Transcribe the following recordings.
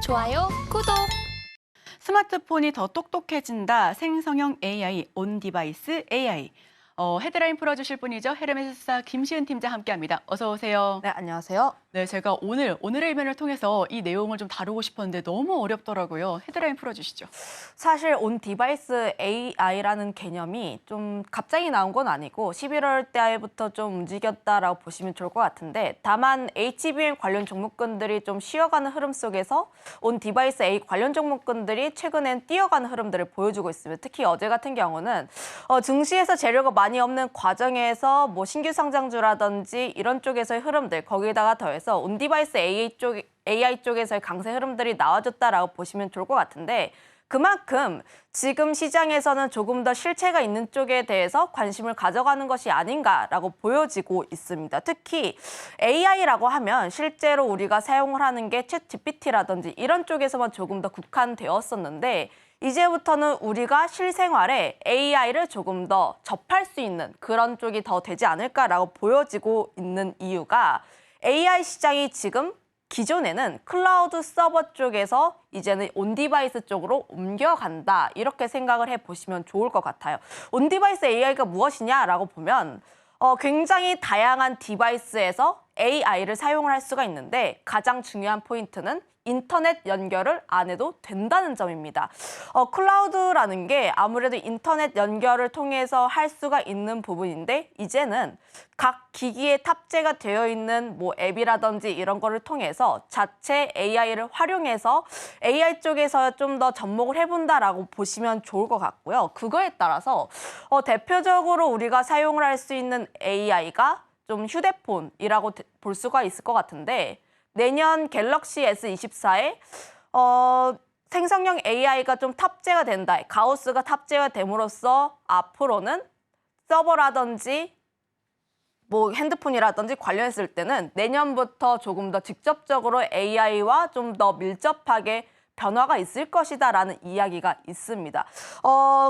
좋아요, 구독! 스마트폰이 더 똑똑해진다. 생성형 AI, 온디바이스 AI. 헤드라인 풀어주실 분이죠. 헤르메스사 김시은 팀장 함께합니다. 어서 오세요. 네, 안녕하세요. 네, 제가 오늘의 일면을 통해서 이 내용을 좀 다루고 싶었는데 너무 어렵더라고요. 헤드라인 풀어주시죠. 사실 온 디바이스 AI라는 개념이 좀 갑자기 나온 건 아니고 11월 달부터 좀 움직였다라고 보시면 좋을 것 같은데, 다만 HBM 관련 종목군들이 좀 쉬어가는 흐름 속에서 온 디바이스 AI 관련 종목군들이 최근엔 뛰어가는 흐름들을 보여주고 있습니다. 특히 어제 같은 경우는 증시에서 재료가 많이 없는 과정에서 뭐 신규 상장주라든지 이런 쪽에서의 흐름들, 거기에다가 더해서 온 디바이스 AI 쪽에서의 강세 흐름들이 나와줬다라고 보시면 좋을 것 같은데, 그만큼 지금 시장에서는 조금 더 실체가 있는 쪽에 대해서 관심을 가져가는 것이 아닌가라고 보여지고 있습니다. 특히 AI라고 하면 실제로 우리가 사용을 하는 게 챗 GPT라든지 이런 쪽에서만 조금 더 국한되었었는데, 이제부터는 우리가 실생활에 AI를 조금 더 접할 수 있는 그런 쪽이 더 되지 않을까라고 보여지고 있는 이유가, AI 시장이 지금 기존에는 클라우드 서버 쪽에서 이제는 온디바이스 쪽으로 옮겨간다, 이렇게 생각을 해보시면 좋을 것 같아요. 온디바이스 AI가 무엇이냐라고 보면 굉장히 다양한 디바이스에서 AI를 사용을 할 수가 있는데, 가장 중요한 포인트는 인터넷 연결을 안 해도 된다는 점입니다. 클라우드라는 게 아무래도 인터넷 연결을 통해서 할 수가 있는 부분인데, 이제는 각 기기에 탑재가 되어 있는 뭐 앱이라든지 이런 거를 통해서 자체 AI를 활용해서 AI 쪽에서 좀 더 접목을 해본다라고 보시면 좋을 것 같고요. 그거에 따라서 대표적으로 우리가 사용을 할 수 있는 AI가 좀 휴대폰이라고 볼 수가 있을 것 같은데, 내년 갤럭시 S24에 생성형 AI가 좀 탑재가 된다, 가우스가 탑재가 됨으로써 앞으로는 서버라든지 뭐 핸드폰이라든지 관련했을 때는 내년부터 조금 더 직접적으로 AI와 좀 더 밀접하게 변화가 있을 것이다라는 이야기가 있습니다.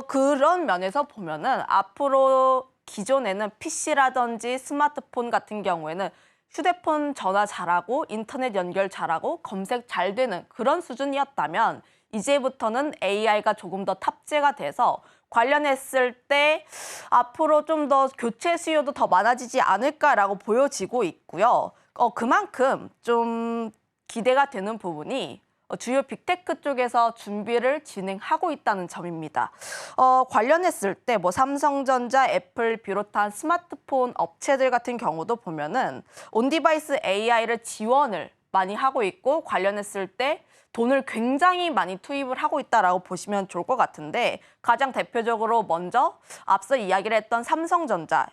그런 면에서 보면은 앞으로 기존에는 PC라든지 스마트폰 같은 경우에는 휴대폰 전화 잘하고 인터넷 연결 잘하고 검색 잘 되는 그런 수준이었다면, 이제부터는 AI가 조금 더 탑재가 돼서 관련했을 때 앞으로 좀 더 교체 수요도 더 많아지지 않을까라고 보여지고 있고요. 그만큼 좀 기대가 되는 부분이 주요 빅테크 쪽에서 준비를 진행하고 있다는 점입니다. 관련했을 때 뭐 삼성전자, 애플 비롯한 스마트폰 업체들 같은 경우도 보면은 온디바이스 AI를 지원을 많이 하고 있고, 관련했을 때 돈을 굉장히 많이 투입을 하고 있다라고 보시면 좋을 것 같은데, 가장 대표적으로 먼저 앞서 이야기를 했던 삼성전자,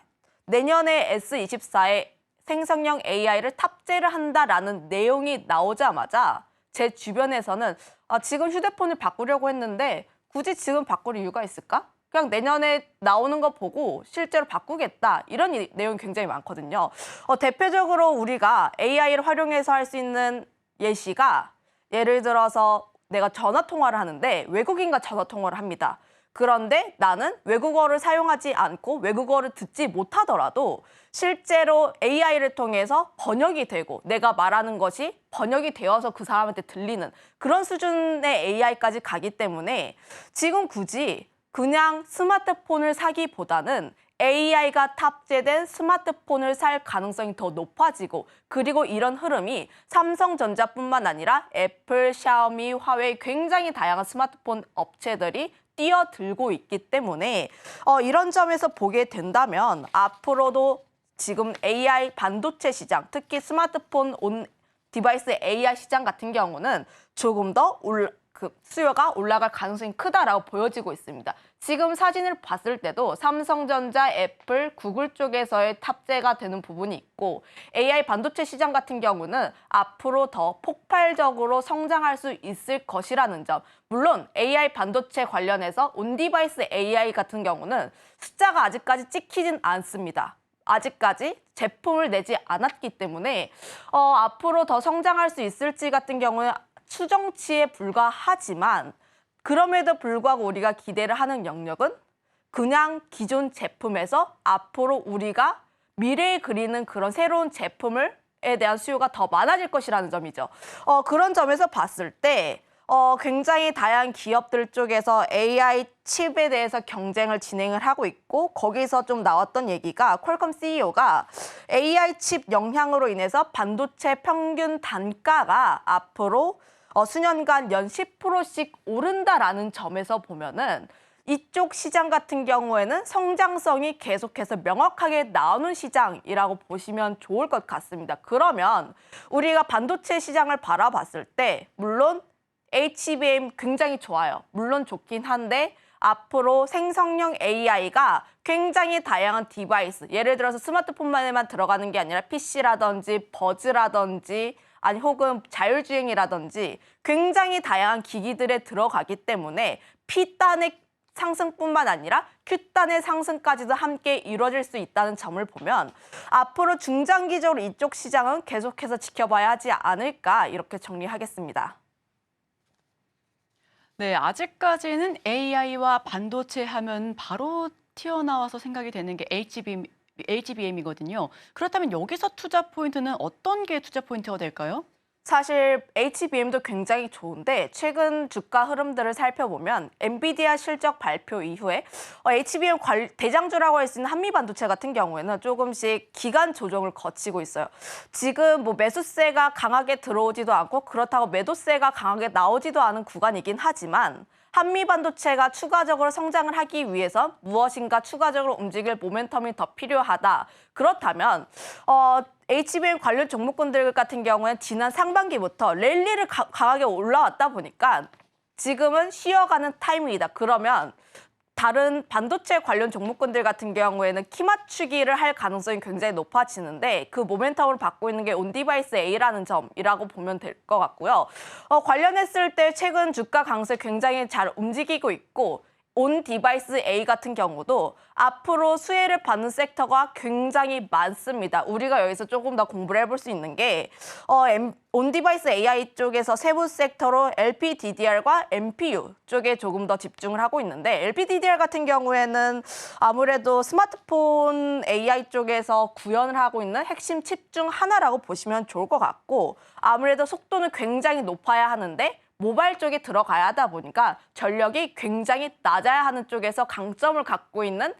내년에 S24에 생성형 AI를 탑재를 한다라는 내용이 나오자마자 제 주변에서는 지금 휴대폰을 바꾸려고 했는데 굳이 지금 바꿀 이유가 있을까? 그냥 내년에 나오는 거 보고 실제로 바꾸겠다, 이런 내용이 굉장히 많거든요. 대표적으로 우리가 AI를 활용해서 할 수 있는 예시가, 예를 들어서 내가 전화 통화를 하는데 외국인과 전화 통화를 합니다. 그런데 나는 외국어를 사용하지 않고 외국어를 듣지 못하더라도 실제로 AI를 통해서 번역이 되고 내가 말하는 것이 번역이 되어서 그 사람한테 들리는 그런 수준의 AI까지 가기 때문에, 지금 굳이 그냥 스마트폰을 사기보다는 AI가 탑재된 스마트폰을 살 가능성이 더 높아지고, 그리고 이런 흐름이 삼성전자뿐만 아니라 애플, 샤오미, 화웨이 굉장히 다양한 스마트폰 업체들이 뛰어들고 있기 때문에 이런 점에서 보게 된다면 앞으로도 지금 AI 반도체 시장, 특히 스마트폰 온 디바이스 AI 시장 같은 경우는 조금 더 수요가 올라갈 가능성이 크다라고 보여지고 있습니다. 지금 사진을 봤을 때도 삼성전자, 애플, 구글 쪽에서의 탑재가 되는 부분이 있고, AI 반도체 시장 같은 경우는 앞으로 더 폭발적으로 성장할 수 있을 것이라는 점. 물론 AI 반도체 관련해서 온디바이스 AI 같은 경우는 숫자가 아직까지 찍히진 않습니다. 아직까지 제품을 내지 않았기 때문에 앞으로 더 성장할 수 있을지 같은 경우는 추정치에 불과하지만, 그럼에도 불구하고 우리가 기대를 하는 영역은 그냥 기존 제품에서 앞으로 우리가 미래에 그리는 그런 새로운 제품을 대한 수요가 더 많아질 것이라는 점이죠. 그런 점에서 봤을 때 굉장히 다양한 기업들 쪽에서 AI 칩에 대해서 경쟁을 진행을 하고 있고 거기서 좀 나왔던 얘기가 퀄컴 CEO가 AI 칩 영향으로 인해서 반도체 평균 단가가 앞으로 수년간 연 10%씩 오른다라는 점에서 보면은 이쪽 시장 같은 경우에는 성장성이 계속해서 명확하게 나오는 시장이라고 보시면 좋을 것 같습니다. 그러면 우리가 반도체 시장을 바라봤을 때 물론 HBM 굉장히 좋아요. 물론 좋긴 한데 앞으로 생성형 AI가 굉장히 다양한 디바이스, 예를 들어서 스마트폰만에만 들어가는 게 아니라 PC라든지 버즈라든지 아니 혹은 자율주행이라든지 굉장히 다양한 기기들에 들어가기 때문에 P단의 상승뿐만 아니라 Q단의 상승까지도 함께 이루어질 수 있다는 점을 보면 앞으로 중장기적으로 이쪽 시장은 계속해서 지켜봐야 하지 않을까 이렇게 정리하겠습니다. 네, 아직까지는 AI와 반도체 하면 바로 튀어나와서 생각이 되는 게 HBM이거든요. 그렇다면 여기서 투자 포인트는 어떤 게 투자 포인트가 될까요? 사실 HBM도 굉장히 좋은데 최근 주가 흐름들을 살펴보면 엔비디아 실적 발표 이후에 HBM 대장주라고 할 수 있는 한미반도체 같은 경우에는 조금씩 기간 조정을 거치고 있어요. 지금 뭐 매수세가 강하게 들어오지도 않고 그렇다고 매도세가 강하게 나오지도 않은 구간이긴 하지만 한미반도체가 추가적으로 성장을 하기 위해서 무엇인가 추가적으로 움직일 모멘텀이 더 필요하다. 그렇다면 HBM 관련 종목군들 같은 경우는 지난 상반기부터 랠리를 강하게 올라왔다 보니까 지금은 쉬어가는 타이밍이다. 그러면 다른 반도체 관련 종목군들 같은 경우에는 키 맞추기를 할 가능성이 굉장히 높아지는데 그 모멘텀을 받고 있는 게 온디바이스 A라는 점이라고 보면 될 것 같고요. 관련했을 때 최근 주가 강세 굉장히 잘 움직이고 있고 온디바이스 A 같은 경우도 앞으로 수혜를 받는 섹터가 굉장히 많습니다. 우리가 여기서 조금 더 공부를 해볼 수 있는 게 온디바이스 AI 쪽에서 세부 섹터로 LPDDR과 MPU 쪽에 조금 더 집중을 하고 있는데 LPDDR 같은 경우에는 아무래도 스마트폰 AI 쪽에서 구현을 하고 있는 핵심 칩 중 하나라고 보시면 좋을 것 같고 아무래도 속도는 굉장히 높아야 하는데 모바일 쪽에 들어가야 하다 보니까 전력이 굉장히 낮아야 하는 쪽에서 강점을 갖고 있는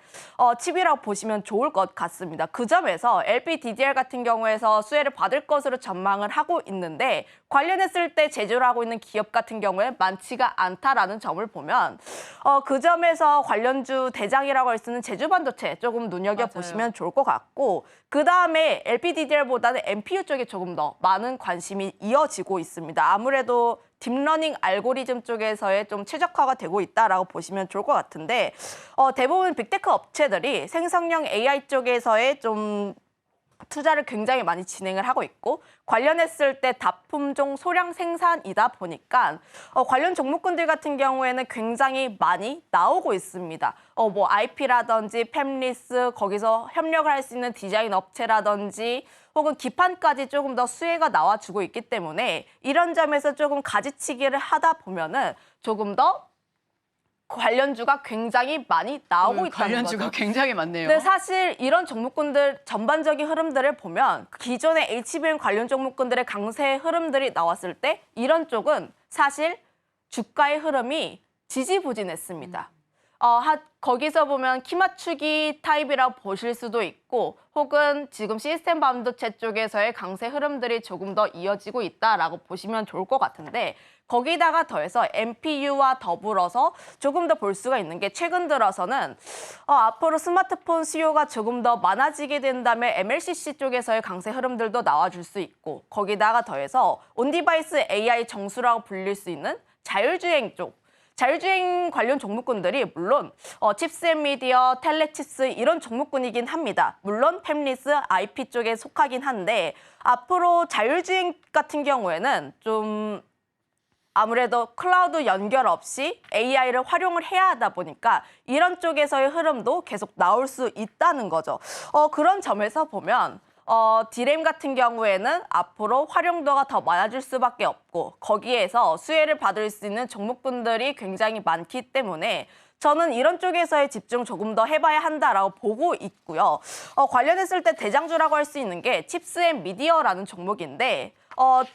칩이라고 보시면 좋을 것 같습니다. 그 점에서 LPDDR 같은 경우에서 수혜를 받을 것으로 전망을 하고 있는데 관련했을 때 제조를 하고 있는 기업 같은 경우에 많지가 않다라는 점을 보면 그 점에서 관련주 대장이라고 할 수 있는 제주반도체 조금 눈여겨보시면 좋을 것 같고 그 다음에 LPDDR보다는 MPU 쪽에 조금 더 많은 관심이 이어지고 있습니다. 아무래도 딥러닝 알고리즘 쪽에서의 좀 최적화가 되고 있다라고 보시면 좋을 것 같은데 대부분 빅테크 업체들이 생성형 AI 쪽에서의 좀 투자를 굉장히 많이 진행을 하고 있고 관련했을 때 다품종 소량 생산이다 보니까 관련 종목군들 같은 경우에는 굉장히 많이 나오고 있습니다. 뭐 IP라든지 팹리스 거기서 협력을 할 수 있는 디자인 업체라든지 혹은 기판까지 조금 더 수혜가 나와주고 있기 때문에 이런 점에서 조금 가지치기를 하다 보면은 조금 더 관련주가 굉장히 많이 나오고 있다는 관련주가 거죠. 굉장히 많네요. 근데 사실 이런 종목군들 전반적인 흐름들을 보면 기존의 HBM 관련 종목군들의 강세 흐름들이 나왔을 때 이런 쪽은 사실 주가의 흐름이 지지부진했습니다. 거기서 보면 키 맞추기 타입이라고 보실 수도 있고 혹은 지금 시스템 반도체 쪽에서의 강세 흐름들이 조금 더 이어지고 있다라고 보시면 좋을 것 같은데 거기다가 더해서 MPU와 더불어서 조금 더 볼 수가 있는 게 최근 들어서는 앞으로 스마트폰 수요가 조금 더 많아지게 된다면 MLCC 쪽에서의 강세 흐름들도 나와줄 수 있고 거기다가 더해서 온디바이스 AI 정수라고 불릴 수 있는 자율주행 쪽 자율주행 관련 종목군들이 물론 칩셋 미디어, 텔레칩스 이런 종목군이긴 합니다. 물론 팹리스, IP 쪽에 속하긴 한데 앞으로 자율주행 같은 경우에는 좀 아무래도 클라우드 연결 없이 AI를 활용을 해야 하다 보니까 이런 쪽에서의 흐름도 계속 나올 수 있다는 거죠. 그런 점에서 보면 디램 같은 경우에는 앞으로 활용도가 더 많아질 수밖에 없고 거기에서 수혜를 받을 수 있는 종목군들이 굉장히 많기 때문에 저는 이런 쪽에서의 집중 조금 더 해봐야 한다라고 보고 있고요. 관련했을 때 대장주라고 할 수 있는 게 칩스앤미디어라는 종목인데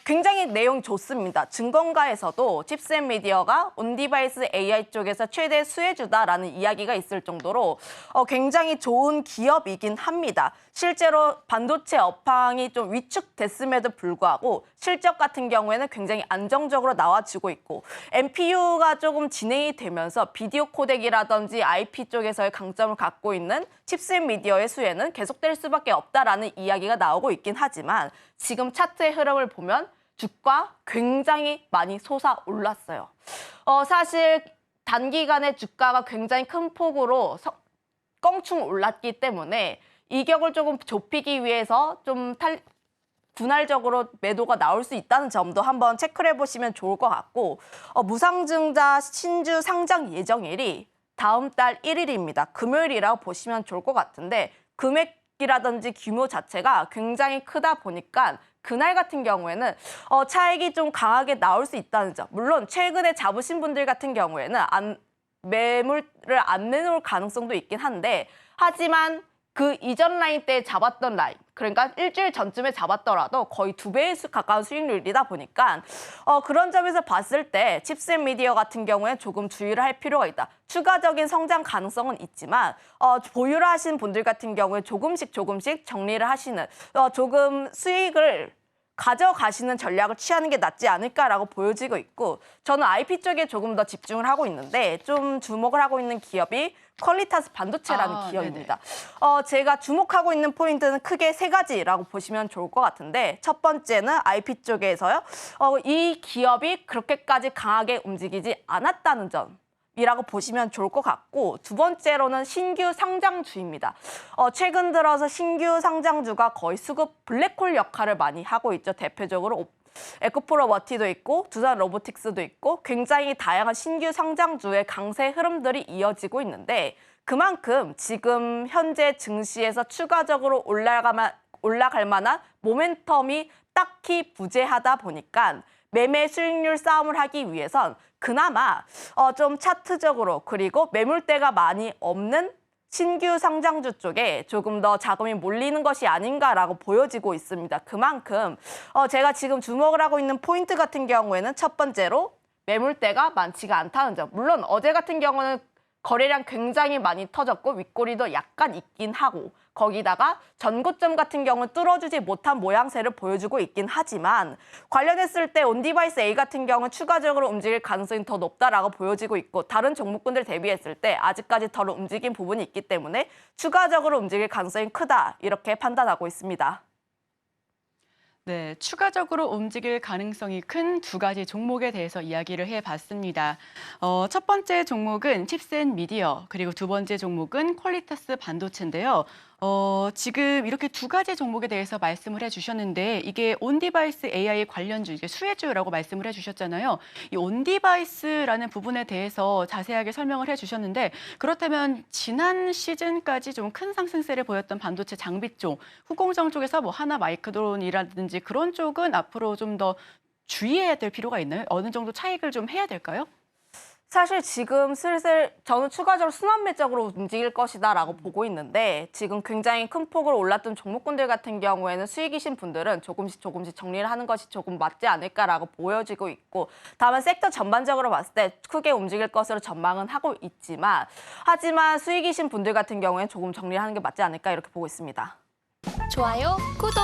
굉장히 내용 좋습니다. 증권가에서도 칩스앤미디어가 온디바이스 AI 쪽에서 최대 수혜주다라는 이야기가 있을 정도로 굉장히 좋은 기업이긴 합니다. 실제로 반도체 업황이 좀 위축됐음에도 불구하고 실적 같은 경우에는 굉장히 안정적으로 나와주고 있고 NPU가 조금 진행이 되면서 비디오 코덱이라든지 IP 쪽에서의 강점을 갖고 있는 칩스앤미디어의 수혜는 계속될 수밖에 없다라는 이야기가 나오고 있긴 하지만 지금 차트의 흐름을 보면 주가 굉장히 많이 솟아올랐어요. 사실 단기간에 주가가 굉장히 큰 폭으로 껑충 올랐기 때문에 이격을 조금 좁히기 위해서 좀 분할적으로 매도가 나올 수 있다는 점도 한번 체크를 해보시면 좋을 것 같고 무상증자 신주 상장 예정일이 다음 달 1일입니다. 금요일이라고 보시면 좋을 것 같은데 금액이라든지 규모 자체가 굉장히 크다 보니까 그날 같은 경우에는 차익이 좀 강하게 나올 수 있다는 점. 물론 최근에 잡으신 분들 같은 경우에는 매물을 안 내놓을 가능성도 있긴 한데 하지만 그 이전 라인 때 잡았던 라인, 그러니까 일주일 전쯤에 잡았더라도 거의 2배에 가까운 수익률이다 보니까 그런 점에서 봤을 때 칩스앤미디어 같은 경우에 조금 주의를 할 필요가 있다. 추가적인 성장 가능성은 있지만 보유를 하신 분들 같은 경우에 조금씩 정리를 하시는 조금 수익을 가져가시는 전략을 취하는 게 낫지 않을까라고 보여지고 있고 저는 IP 쪽에 조금 더 집중을 하고 있는데 좀 주목을 하고 있는 기업이 퀄리타스 반도체라는 기업입니다. 제가 주목하고 있는 포인트는 크게 3가지라고 보시면 좋을 것 같은데 첫 번째는 IP 쪽에서요. 이 기업이 그렇게까지 강하게 움직이지 않았다는 점. 이라고 보시면 좋을 것 같고 두 번째로는 신규 상장주입니다. 최근 들어서 신규 상장주가 거의 수급 블랙홀 역할을 많이 하고 있죠. 대표적으로 에코프로버티도 있고 두산 로보틱스도 있고 굉장히 다양한 신규 상장주의 강세 흐름들이 이어지고 있는데 그만큼 지금 현재 증시에서 추가적으로 올라갈 만한 모멘텀이 딱히 부재하다 보니까 매매 수익률 싸움을 하기 위해선 그나마 좀 차트적으로 그리고 매물대가 많이 없는 신규 상장주 쪽에 조금 더 자금이 몰리는 것이 아닌가라고 보여지고 있습니다. 그만큼 제가 지금 주목을 하고 있는 포인트 같은 경우에는 첫 번째로 매물대가 많지가 않다는 점. 물론 어제 같은 경우는 거래량 굉장히 많이 터졌고 윗꼬리도 약간 있긴 하고 거기다가 전고점 같은 경우는 뚫어주지 못한 모양새를 보여주고 있긴 하지만 관련했을 때 온디바이스 A 같은 경우는 추가적으로 움직일 가능성이 더 높다라고 보여지고 있고 다른 종목군들 대비했을 때 아직까지 덜 움직인 부분이 있기 때문에 추가적으로 움직일 가능성이 크다 이렇게 판단하고 있습니다. 네, 추가적으로 움직일 가능성이 큰 2가지 종목에 대해서 이야기를 해봤습니다. 첫 번째 종목은 칩스앤미디어, 그리고 두 번째 종목은 퀄리타스 반도체인데요. 지금 이렇게 2가지 종목에 대해서 말씀을 해주셨는데 이게 온디바이스 AI 관련주, 이게 수혜주라고 말씀을 해주셨잖아요. 이 온디바이스라는 부분에 대해서 자세하게 설명을 해주셨는데 그렇다면 지난 시즌까지 좀 큰 상승세를 보였던 반도체 장비 쪽, 후공정 쪽에서 뭐 하나 마이크론이라든지 그런 쪽은 앞으로 좀 더 주의해야 될 필요가 있나요? 어느 정도 차익을 좀 해야 될까요? 사실 지금 슬슬 저는 추가적으로 순환 매적으로 움직일 것이다라고 보고 있는데 지금 굉장히 큰 폭으로 올랐던 종목군들 같은 경우에는 수익이신 분들은 조금씩 정리를 하는 것이 조금 맞지 않을까라고 보여지고 있고 다만 섹터 전반적으로 봤을 때 크게 움직일 것으로 전망은 하고 있지만 하지만 수익이신 분들 같은 경우에는 조금 정리를 하는 게 맞지 않을까 이렇게 보고 있습니다. 좋아요, 구독!